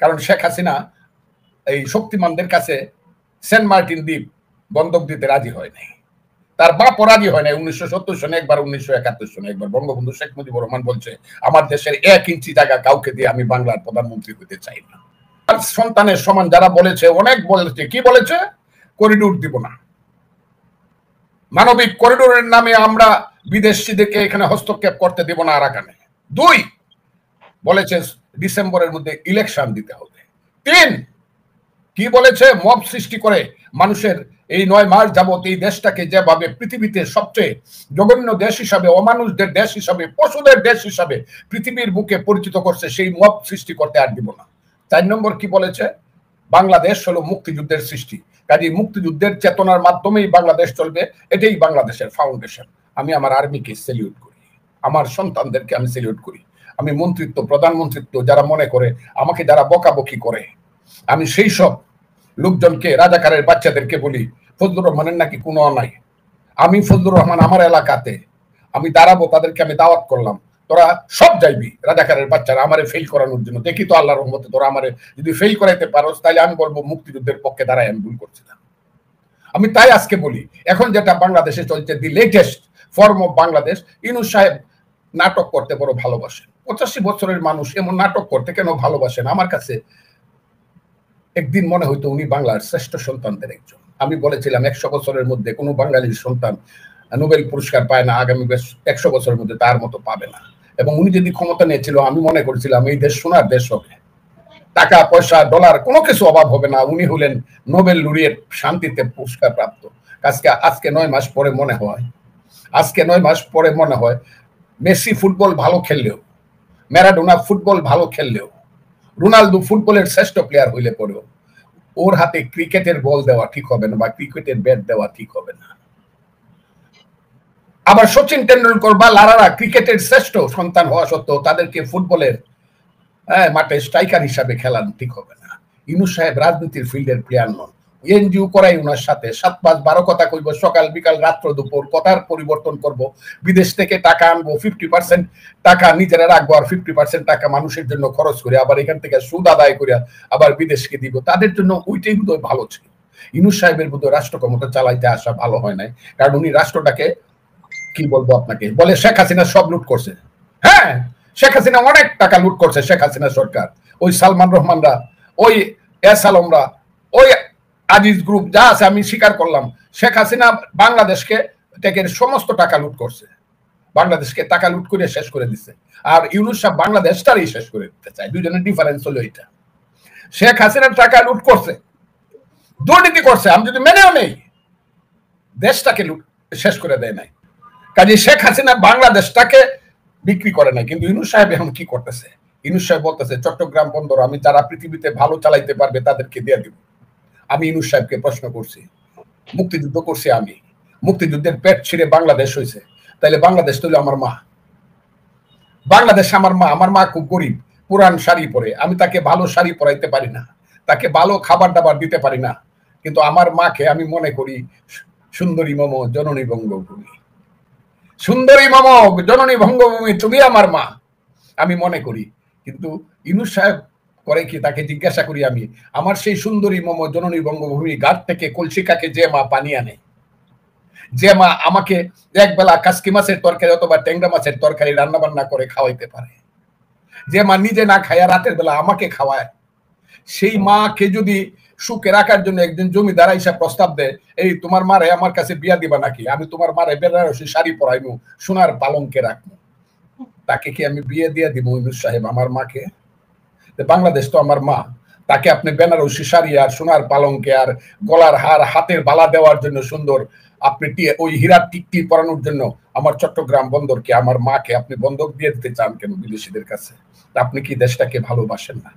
কারণ শেখ হাসিনা এই শক্তিমানদের কাছে সেন্ট মার্টিন দ্বীপ বন্ধক দিতে রাজি হয় নাই, তার বাপও রাজি হয় নাই। 1970 সনে একবার, 1971 সনে একবার বঙ্গবন্ধু শেখ মুজিবুর রহমান বলছে, আমার দেশের 1 ইঞ্চি জায়গা কাউকে দিয়ে আমি বাংলার প্রধানমন্ত্রী হতে চাই না। আর সন্তানের সমান যারা বলেছে, অনেক বলেছে, কি বলেছে? করিডোর দিব না, মানবিক করিডোরের নামে আমরা বিদেশিদেরকে এখানে হস্তক্ষেপ করতে দেব না আরাকানে। 2 বলেছে ডিসেম্বরের মধ্যে ইলেকশন দিতে হবে। 3 কি বলেছে? মব সৃষ্টি করে মানুষের এই 9 মাস যাবত এই দেশটাকে যেভাবে পৃথিবীতে সবচেয়ে জঘন্য দেশ হিসাবে, অমানুষদের দেশ হিসাবে, পশুদের দেশ হিসাবে পৃথিবীর বুকে পরিচিত করছে, সেই মব সৃষ্টি করতে আর দিব না। 4 নম্বর কি বলেছে? বাংলাদেশ হলো মুক্তিযুদ্ধের সৃষ্টি, কাজে মুক্তিযুদ্ধের চেতনার মাধ্যমেই বাংলাদেশ চলবে, এটাই বাংলাদেশের ফাউন্ডেশন। আমি আমার আর্মিকে সেলিউট করি, আমার সন্তানদেরকে আমি সেলিউট করি। আমি মন্ত্রিত্ব, প্রধানমন্ত্রিত্ব যারা মনে করে, আমাকে যারা বকাবকি করে, আমি সেই সব লোকজনকে, রাজাকারের বাচ্চাদেরকে বলি, ফজলুর রহমানের নাকি কোনো অন্যায়। আমি ফজলুর রহমান আমার এলাকাতে আমি দাঁড়াবো, তাদেরকে আমি দাওয়াত করলাম, তোরা সব যাইবি রাজাকারের বাচ্চারা আমারে ফেল করানোর জন্য। দেখি তো আল্লাহর রহমতে তোরা আমারে যদি ফেল করাইতে পারোস, তাহলে আমি বলবো মুক্তিযুদ্ধের পক্ষে দাঁড়াই, আমি ভুল করছিলাম। আমি তাই আজকে বলি, এখন যেটা বাংলাদেশে চলছে, the latest form of Bangladesh, Yunus সাহেব নাটক করতে বড় ভালোবাসেন। 85 বছরের মানুষ এমন নাটক করতে কেন ভালোবাসেন? আমার কাছে একদিন মনে হইতো উনি বাংলার শ্রেষ্ঠ সন্তানদের একজন। আমি বলেছিলাম 100 বছরের মধ্যে কোনো বাঙালির সন্তান নোবেল পুরস্কার পায় না, আগামী 100 বছরের মধ্যে তার মতো পাবে না। এবং উনি যদি ক্ষমতা নিয়েছিল, আমি মনে করছিলাম এই দেশ সোনার দেশ হবে, টাকা পয়সা ডলার কোনো কিছু অভাব হবে না। উনি হলেন নোবেল লুরিয়েট, শান্তিতে পুরস্কার প্রাপ্ত। আজকে 9 মাস পরে মনে হয়, মেসি ফুটবল ভালো খেললেও, ম্যারাডোনা ফুটবল ভালো খেললেও, রোনালদো ফুটবলের শ্রেষ্ঠ প্লেয়ার হইলে পরেও ওর হাতে ক্রিকেটের বল দেওয়া ঠিক হবে না, বা ক্রিকেটের ব্যাট দেওয়া ঠিক হবে না। আবার সচিন টেন্ডুলকর বা লারারা ক্রিকেটের শ্রেষ্ঠ সন্তান হওয়া সত্ত্বেও তাদেরকে ফুটবলের মাঠে স্ট্রাইকার হিসাবে খেলানো ঠিক হবে না। ইউনূস সাহেব রাজনীতির ফিল্ডের প্লেয়ার নন। এনজিও করাই ওনার সাথে 7-5-12 কথা কইব, সকাল বিকাল রাত্র দুপুর, কথার পরিবর্তন করব, বিদেশ থেকে টাকা আনবো, 50% টাকা নিজেরা রাখবো, আর 50% টাকা মানুষের জন্য খরচ করে আবার এখান থেকে সুদ আদায় করে আবার বিদেশকে দিব। তাদের জন্য ওইটাই বোধহয় ভালো ছিল। ইউনূস সাহেবের বোধহয় রাষ্ট্র ক্ষমতা চালাইতে আসা ভালো হয় নাই, কারণ উনি রাষ্ট্রটাকে, কি বলবো আপনাকে, বলে শেখ হাসিনা সব লুট করছে। হ্যাঁ, শেখ হাসিনা অনেক টাকা লুট করছে। শেখ হাসিনা সরকার, ওই সালমান রহমানরা, ওই এস আলমরা, ওই আজিজ গ্রুপ যা আছে, আমি স্বীকার করলাম, শেখ হাসিনা বাংলাদেশকে থেকে সমস্ত টাকা লুট করছে, বাংলাদেশকে টাকা লুট করে শেষ করে দিচ্ছে। আর ইউনূস সাহেব বাংলাদেশটারই শেষ করে দিতে চায়। দুজনের ডিফারেন্স হলো এটা। শেখ হাসিনার টাকা লুট করছে, দুর্নীতি করছে, আমি যদি মেনেও নেই, দেশটাকে লুট শেষ করে দেয় নাই। কাজে শেখ হাসিনা বাংলাদেশটাকে বিক্রি করে নাই। কিন্তু ইউনূস সাহেব এখন কি করতেছে? ইউনূস সাহেব বলতেছে চট্টগ্রাম বন্দর আমি যারা পৃথিবীতে ভালো চালাইতে পারবে তাদেরকে দিয়ে দিব। আমি ইউনূস সাহেবকে প্রশ্ন করছি, মুক্তিযুদ্ধ করছি আমি, মুক্তিযুদ্ধের পেট ছিঁড়ে বাংলাদেশ হয়েছে, তাইলে বাংলাদেশ তো আমার মা, বাংলাদেশ আমার মা। আমার মা খুব গরিব, পুরান শাড়ি পরে, আমি তাকে ভালো শাড়ি পরাইতে পারি না, তাকে ভালো খাবার দাবার দিতে পারি না, কিন্তু আমার মাকে আমি মনে করি সুন্দরী মম জননী বঙ্গভূমি, সুন্দরী মম জননী বঙ্গভূমি, তুমি আমার মা, আমি মনে করি। কিন্তু ইউনূস সাহেব করে কি, তাকে জিজ্ঞাসা করি আমি, আমার সেই সুন্দরী মম জননী বঙ্গভূমি ঘাট থেকে কলসিকাকে যে মা পানি আনে, যে মা আমাকে একবেলা কাসকি মাছের তরকারি অথবা ট্যাংরা মাছের তরকারি রান্না বান্না করে খাওয়াইতে পারে, যে মা নিজে না খায়া রাতের বেলা আমাকে খাওয়ায়, সেই মাকে যদি সুখে রাখার জন্য একজন জমিদার আইসা প্রস্তাব দেয়, এই তোমার মারে আমার কাছে বিয়া দিবা নাকি, আমি তোমার মারে বেনারসি শাড়ি পরাইমু, সোনার পালঙ্কে রাখবো, তাকে কি আমি বিয়ে দিয়ে দিব? ইউনূস সাহেব আমার মাকে, বাংলাদেশ তো আমার মা, তাকে আপনি বেনারসি শাড়ি আর সোনার পালঙ্কে আর গলার হার, হাতের বালা দেওয়ার জন্য সুন্দর, আপনি ওই হীরার টিকটি পরানোর জন্য আমার চট্টগ্রাম বন্দরকে, আমার মাকে আপনি বন্ধক দিয়ে দিতে চান কেন বিদেশিদের কাছে? আপনি কি দেশটাকে ভালোবাসেন না?